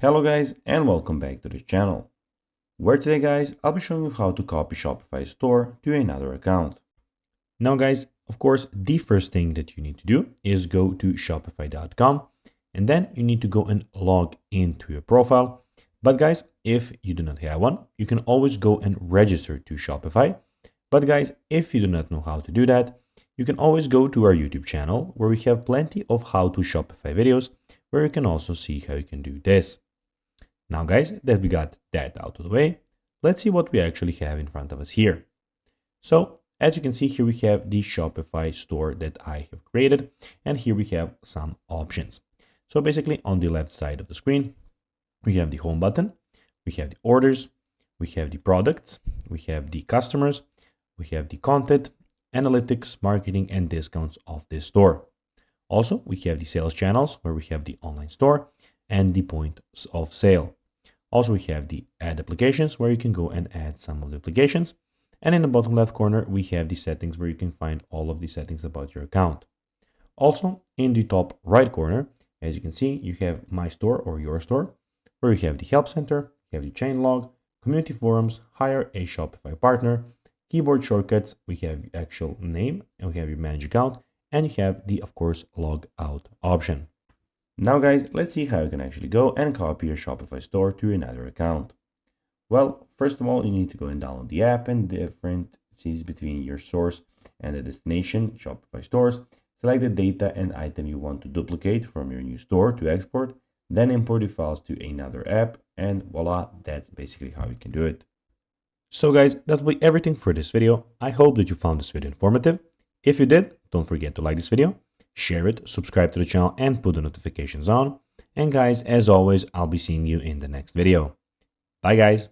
Hello guys and welcome back to the channel, where today guys I'll be showing you how to copy Shopify store to another account. Now guys, of course the first thing that you need to do is go to shopify.com and then you need to go and log into your profile. But guys, if you do not have one, you can always go and register to Shopify. But guys, if you do not know how to do that, you can always go to our YouTube channel where we have plenty of how to Shopify videos where you can also see how you can do this. Now guys, that we got that out of the way, let's see what we actually have in front of us here. So as you can see here, we have the Shopify store that I have created, and here we have some options. So basically on the left side of the screen, we have the home button, we have the orders, we have the products, we have the customers, we have the content, analytics, marketing, and discounts of this store. Also, we have the sales channels where we have the online store and the points of sale. Also, we have the add applications where you can go and add some of the applications. And in the bottom left corner, we have the settings where you can find all of the settings about your account. Also, in the top right corner, as you can see, you have my store or your store, where you have the help center, you have the chain log, community forums, hire a Shopify partner, keyboard shortcuts, we have the actual name, and we have your manage account, and you have the, of course, log out option. Now guys, let's see how you can actually go and copy your Shopify store to another account. Well, first of all, you need to go and download the app and differences between your source and the destination Shopify stores. Select the data and item you want to duplicate from your new store to export, then import the files to another app, and voila, that's basically how you can do it. So guys, that will be everything for this video. I hope that you found this video informative. If you did, don't forget to like this video, share it, subscribe to the channel, and put the notifications on. And guys, as always, I'll be seeing you in the next video. Bye guys.